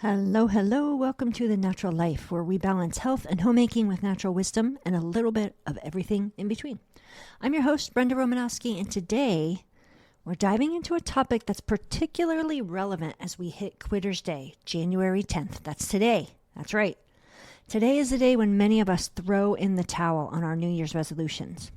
Hello, hello. Welcome to The Natural Life, where we balance health and homemaking with natural wisdom and a little bit of everything in between. I'm your host, Brenda Romanowski, and today we're diving into a topic that's particularly relevant as we hit Quitter's Day, January 10th. That's today. That's right. Today is the day when many of us throw in the towel on our New Year's resolutions.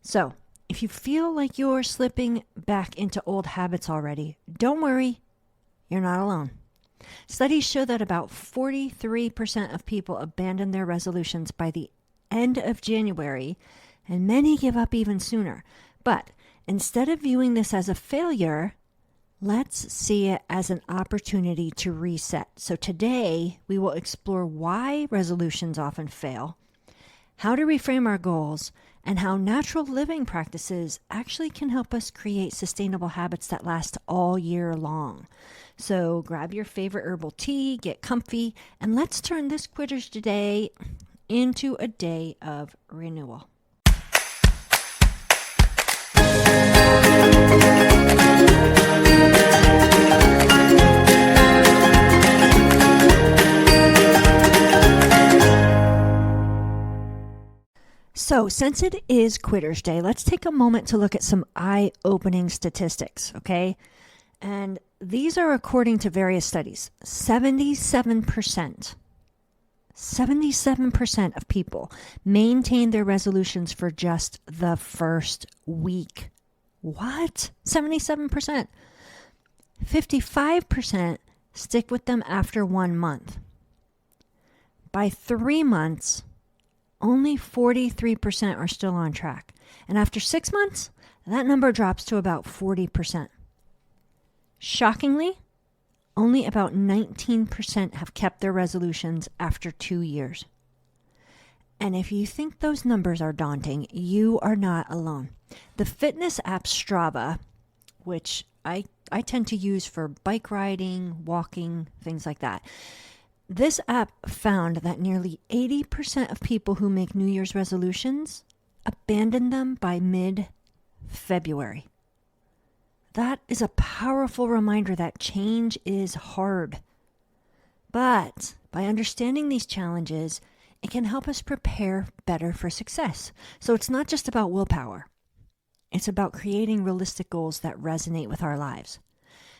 So, if you feel like you're slipping back into old habits already, don't worry, you're not alone. Studies show that about 43% of people abandon their resolutions by the end of January, and many give up even sooner. But instead of viewing this as a failure, let's see it as an opportunity to reset. So today, we will explore why resolutions often fail, how to reframe our goals, and how natural living practices actually can help us create sustainable habits that last all year long. So grab your favorite herbal tea, get comfy, and let's turn this Quitter's Day into a day of renewal. So, since it is Quitter's Day, let's take a moment to look at some eye-opening statistics, okay? And these are according to various studies. 77% of people maintain their resolutions for just the first week. What? 77%. 55% stick with them after 1 month. By 3 months, only 43% are still on track. And after 6 months, that number drops to about 40%. Shockingly, only about 19% have kept their resolutions after 2 years. And if you think those numbers are daunting, you are not alone. The fitness app Strava, which I tend to use for bike riding, walking, things like that. This app found that nearly 80% of people who make New Year's resolutions abandon them by mid-February. That is a powerful reminder that change is hard. But by understanding these challenges, it can help us prepare better for success. So it's not just about willpower. It's about creating realistic goals that resonate with our lives.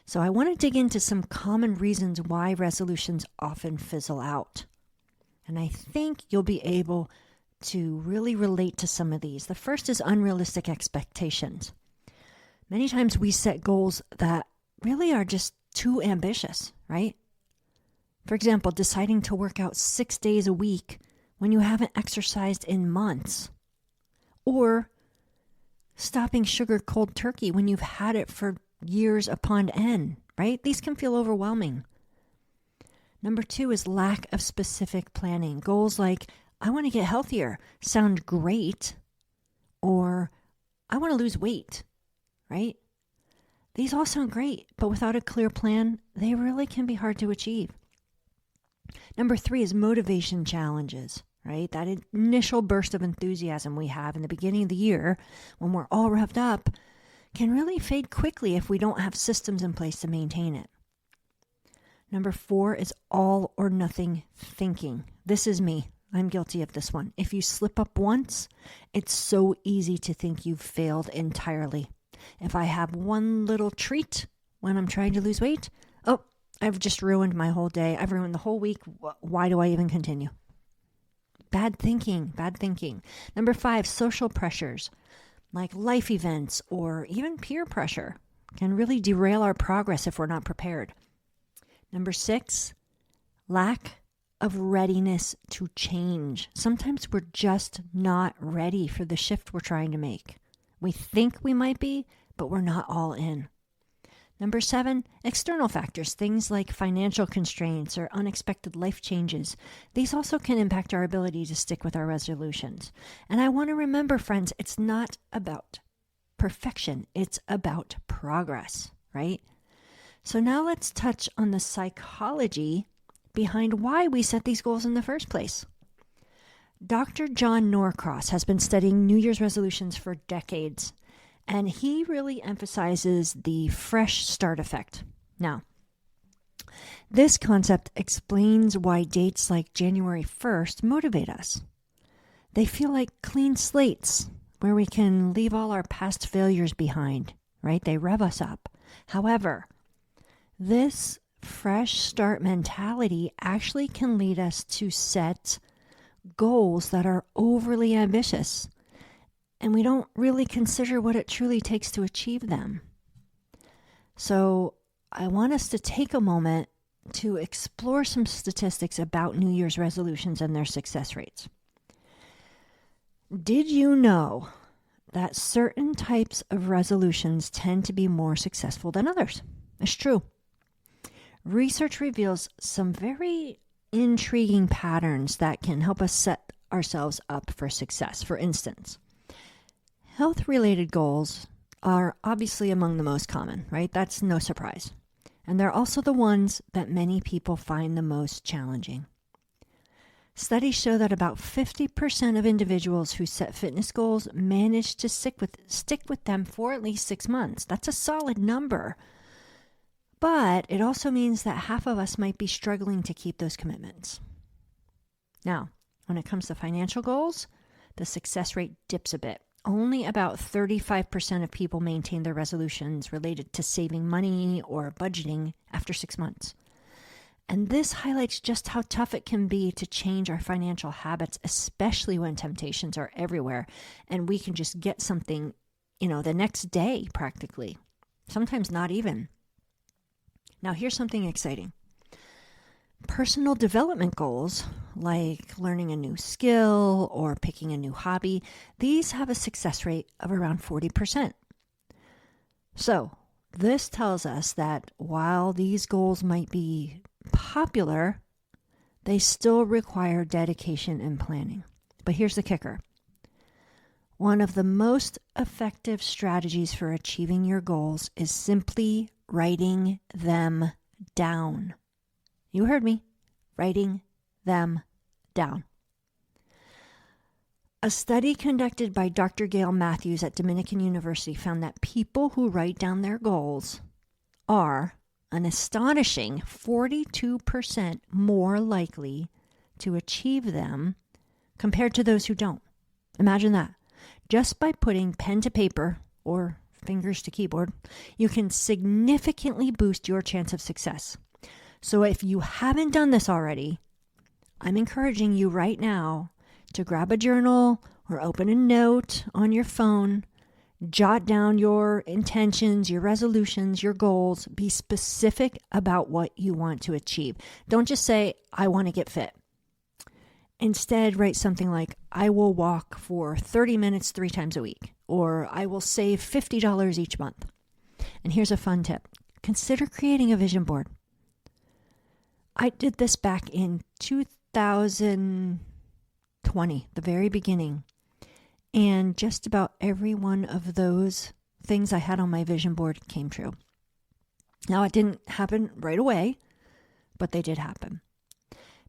So I want to dig into some common reasons why resolutions often fizzle out. And I think you'll be able to really relate to some of these. The first is unrealistic expectations. Many times we set goals that really are just too ambitious, right? For example, deciding to work out 6 days a week when you haven't exercised in months. Or stopping sugar cold turkey when you've had it for years upon end, right? These can feel overwhelming. Number 2 is lack of specific planning. Goals like, I want to get healthier, sound great, or I want to lose weight, right? These all sound great, but without a clear plan, they really can be hard to achieve. Number 3 is motivation challenges, right? That initial burst of enthusiasm we have in the beginning of the year when we're all revved up can really fade quickly if we don't have systems in place to maintain it. Number 4 is all or nothing thinking. This is me. I'm guilty of this one. If you slip up once, it's so easy to think you've failed entirely. If I have one little treat when I'm trying to lose weight, oh, I've just ruined my whole day. I've ruined the whole week. Why do I even continue? Bad thinking. Number 5, social pressures, like life events or even peer pressure, can really derail our progress if we're not prepared. Number 6, lack of readiness to change. Sometimes we're just not ready for the shift we're trying to make. We think we might be, but we're not all in. Number 7, external factors, things like financial constraints or unexpected life changes. These also can impact our ability to stick with our resolutions. And I want to remember, friends, it's not about perfection. It's about progress, right? So now let's touch on the psychology behind why we set these goals in the first place. Dr. John Norcross has been studying New Year's resolutions for decades, and he really emphasizes the fresh start effect. Now, This concept explains why dates like January 1st motivate us. They feel like clean slates where we can leave all our past failures behind, right? They rev us up. However, this fresh start mentality actually can lead us to set goals that are overly ambitious, and we don't really consider what it truly takes to achieve them. So I want us to take a moment to explore some statistics about New Year's resolutions and their success rates. Did you know that certain types of resolutions tend to be more successful than others? It's true. Research reveals some very intriguing patterns that can help us set ourselves up for success. For instance, health-related goals are obviously among the most common, right? That's no surprise. And they're also the ones that many people find the most challenging. Studies show that about 50% of individuals who set fitness goals manage to stick with them for at least 6 months. That's a solid number. But it also means that half of us might be struggling to keep those commitments. Now, when it comes to financial goals, the success rate dips a bit. Only about 35% of people maintain their resolutions related to saving money or budgeting after 6 months. And this highlights just how tough it can be to change our financial habits, especially when temptations are everywhere and we can just get something, the next day practically. Sometimes not even. Now, here's something exciting. Personal development goals, like learning a new skill or picking a new hobby, these have a success rate of around 40%. So, this tells us that while these goals might be popular, they still require dedication and planning. But here's the kicker. One of the most effective strategies for achieving your goals is simply writing them down. You heard me. Writing them down. A study conducted by Dr. Gail Matthews at Dominican University found that people who write down their goals are an astonishing 42% more likely to achieve them compared to those who don't. Imagine that. Just by putting pen to paper or fingers to keyboard, you can significantly boost your chance of success. So if you haven't done this already, I'm encouraging you right now to grab a journal or open a note on your phone, jot down your intentions, your resolutions, your goals. Be specific about what you want to achieve. Don't just say, I want to get fit. Instead, write something like, I will walk for 30 minutes 3 times a week, or I will save $50 each month. And here's a fun tip. Consider creating a vision board. I did this back in 2020, the very beginning. And just about every one of those things I had on my vision board came true. Now, it didn't happen right away, but they did happen.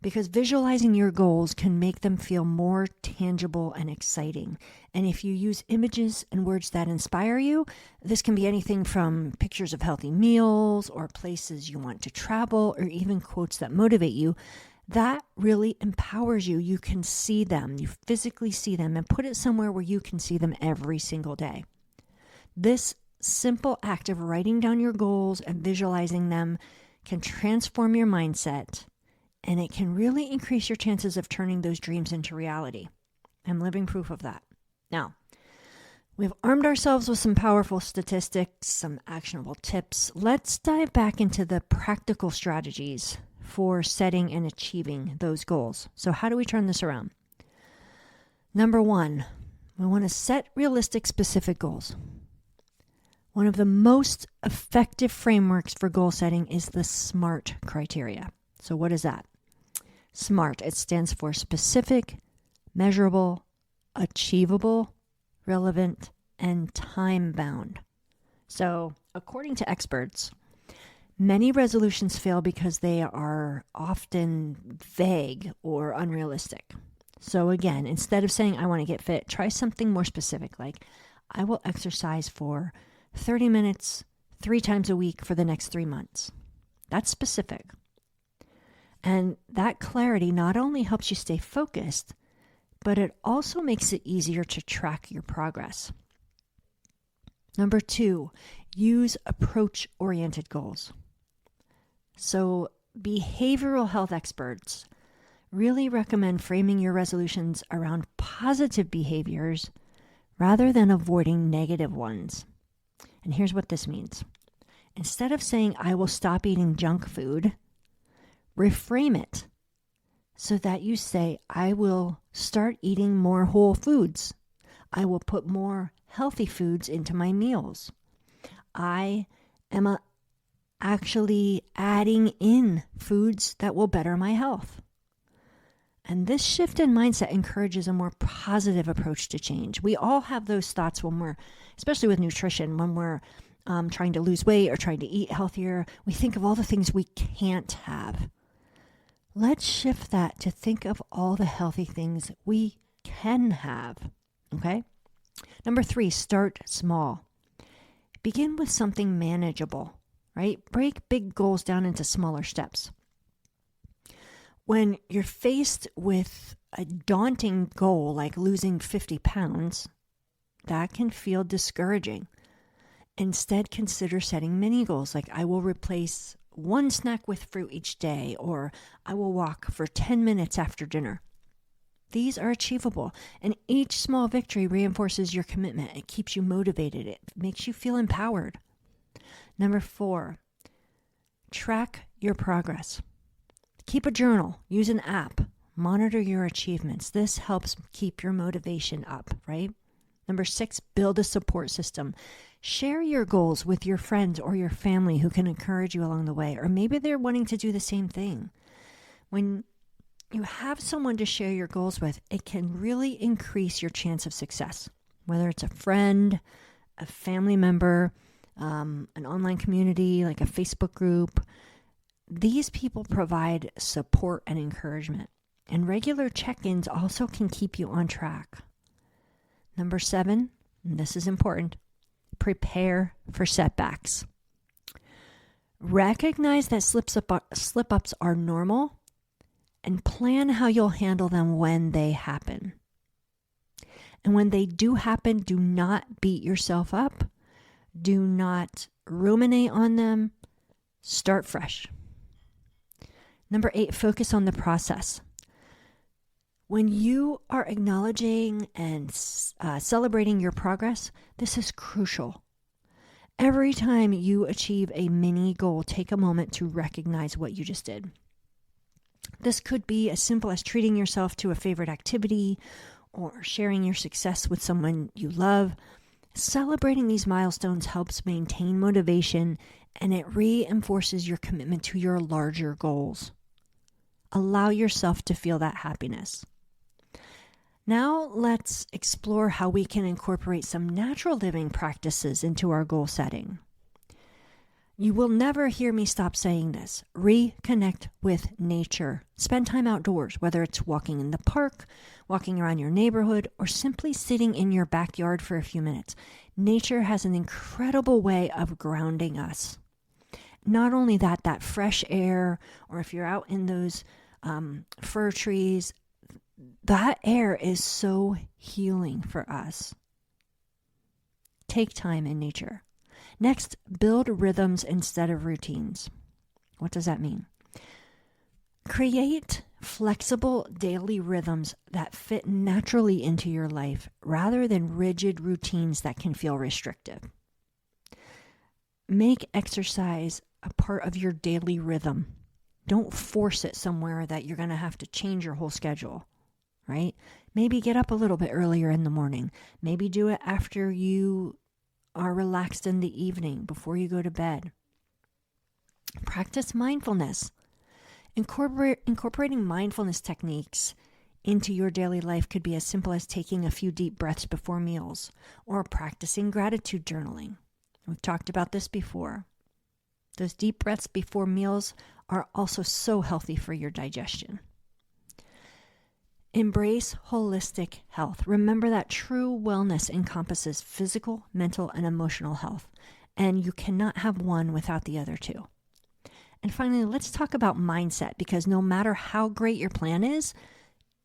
Because visualizing your goals can make them feel more tangible and exciting. And if you use images and words that inspire you, this can be anything from pictures of healthy meals or places you want to travel or even quotes that motivate you. That really empowers you. You can see them, you physically see them, and put it somewhere where you can see them every single day. This simple act of writing down your goals and visualizing them can transform your mindset, and it can really increase your chances of turning those dreams into reality. I'm living proof of that. Now, we've armed ourselves with some powerful statistics, some actionable tips. Let's dive back into the practical strategies for setting and achieving those goals. So how do we turn this around? Number 1, we want to set realistic, specific goals. One of the most effective frameworks for goal setting is the SMART criteria. So what is that? SMART, it stands for specific, measurable, achievable, relevant, and time-bound. So according to experts, many resolutions fail because they are often vague or unrealistic. So again, instead of saying, I want to get fit, try something more specific, like, I will exercise for 30 minutes 3 times a week for the next 3 months. That's specific. And that clarity not only helps you stay focused, but it also makes it easier to track your progress. Number 2, use approach-oriented goals. So behavioral health experts really recommend framing your resolutions around positive behaviors rather than avoiding negative ones. And here's what this means. Instead of saying, I will stop eating junk food, reframe it so that you say, I will start eating more whole foods. I will put more healthy foods into my meals. I am actually adding in foods that will better my health. And this shift in mindset encourages a more positive approach to change. We all have those thoughts when we're, especially with nutrition, when we're trying to lose weight or trying to eat healthier. We think of all the things we can't have. Let's shift that to think of all the healthy things we can have. Okay? Number 3, start small. Begin with something manageable, right? Break big goals down into smaller steps. When you're faced with a daunting goal like losing 50 pounds, that can feel discouraging. Instead, consider setting mini goals like I will replace one snack with fruit each day, or I will walk for 10 minutes after dinner. These are achievable, and each small victory reinforces your commitment. It keeps you motivated. It makes you feel empowered. Number 4, track your progress. Keep a journal, use an app, monitor your achievements. This helps keep your motivation up, right? Number 6, build a support system. Share your goals with your friends or your family who can encourage you along the way, or maybe they're wanting to do the same thing. When you have someone to share your goals with, it can really increase your chance of success, whether it's a friend, a family member, an online community like a Facebook group. These people provide support and encouragement, and regular check-ins also can keep you on track. Number 7, and this is important, prepare for setbacks. Recognize that slip-ups are normal and plan how you'll handle them when they happen. And when they do happen, do not beat yourself up. Do not ruminate on them. Start fresh. Number 8, focus on the process. When you are acknowledging and celebrating your progress, this is crucial. Every time you achieve a mini goal, take a moment to recognize what you just did. This could be as simple as treating yourself to a favorite activity or sharing your success with someone you love. Celebrating these milestones helps maintain motivation, and it reinforces your commitment to your larger goals. Allow yourself to feel that happiness. Now let's explore how we can incorporate some natural living practices into our goal setting. You will never hear me stop saying this. Reconnect with nature. Spend time outdoors, whether it's walking in the park, walking around your neighborhood, or simply sitting in your backyard for a few minutes. Nature has an incredible way of grounding us. Not only that, that fresh air, or if you're out in those fir trees, that air is so healing for us. Take time in nature. Next, build rhythms instead of routines. What does that mean? Create flexible daily rhythms that fit naturally into your life rather than rigid routines that can feel restrictive. Make exercise a part of your daily rhythm. Don't force it somewhere that you're going to have to change your whole schedule, right? Maybe get up a little bit earlier in the morning. Maybe do it after you are relaxed in the evening before you go to bed. Practice mindfulness. Incorporating mindfulness techniques into your daily life could be as simple as taking a few deep breaths before meals or practicing gratitude journaling. We've talked about this before. Those deep breaths before meals are also so healthy for your digestion. Embrace holistic health. Remember that true wellness encompasses physical, mental, and emotional health, and you cannot have one without the other two. And finally, let's talk about mindset, because no matter how great your plan is,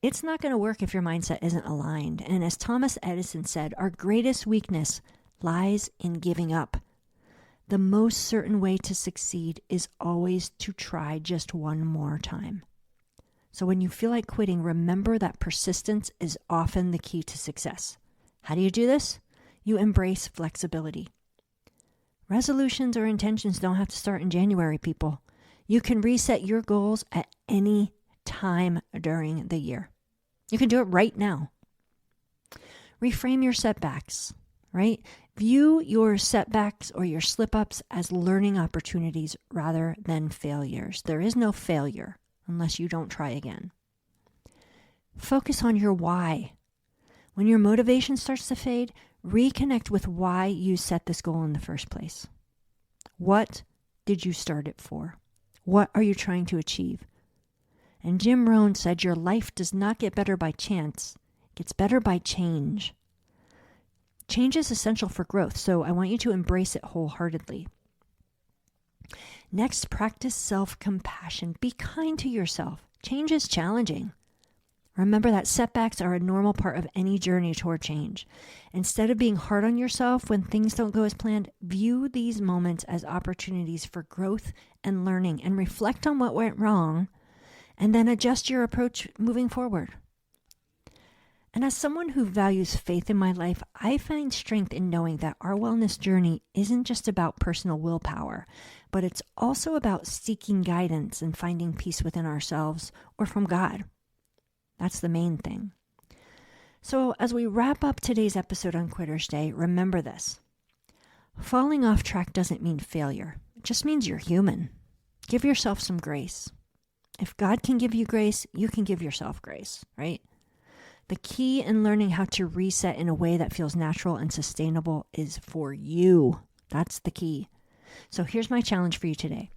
it's not going to work if your mindset isn't aligned. And as Thomas Edison said, our greatest weakness lies in giving up. The most certain way to succeed is always to try just one more time. So when you feel like quitting, remember that persistence is often the key to success. How do you do this? You embrace flexibility. Resolutions or intentions don't have to start in January, people. You can reset your goals at any time during the year. You can do it right now. Reframe your setbacks, right? View your setbacks or your slip-ups as learning opportunities rather than failures. There is no failure unless you don't try again. Focus on your why. When your motivation starts to fade, reconnect with why you set this goal in the first place. What did you start it for? What are you trying to achieve? And Jim Rohn said, your life does not get better by chance. It gets better by change. Change is essential for growth, so I want you to embrace it wholeheartedly. Next, practice self-compassion. Be kind to yourself. Change is challenging. Remember that setbacks are a normal part of any journey toward change. Instead of being hard on yourself when things don't go as planned, view these moments as opportunities for growth and learning, and reflect on what went wrong, and then adjust your approach moving forward. And as someone who values faith in my life, I find strength in knowing that our wellness journey isn't just about personal willpower, but it's also about seeking guidance and finding peace within ourselves or from God. That's the main thing. So as we wrap up today's episode on Quitter's Day, remember this. Falling off track doesn't mean failure. It just means you're human. Give yourself some grace. If God can give you grace, you can give yourself grace, right? The key in learning how to reset in a way that feels natural and sustainable is for you. That's the key. So here's my challenge for you today.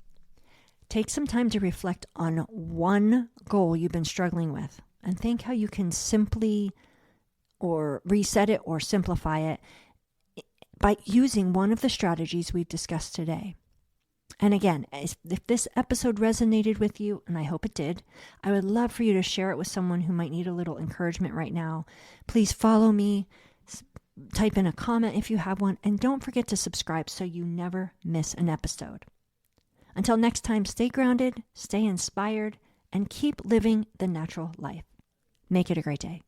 Take some time to reflect on one goal you've been struggling with and think how you can simply or reset it or simplify it by using one of the strategies we've discussed today. And again, if this episode resonated with you, and I hope it did, I would love for you to share it with someone who might need a little encouragement right now. Please follow me, type in a comment if you have one, and don't forget to subscribe so you never miss an episode. Until next time, stay grounded, stay inspired, and keep living the natural life. Make it a great day.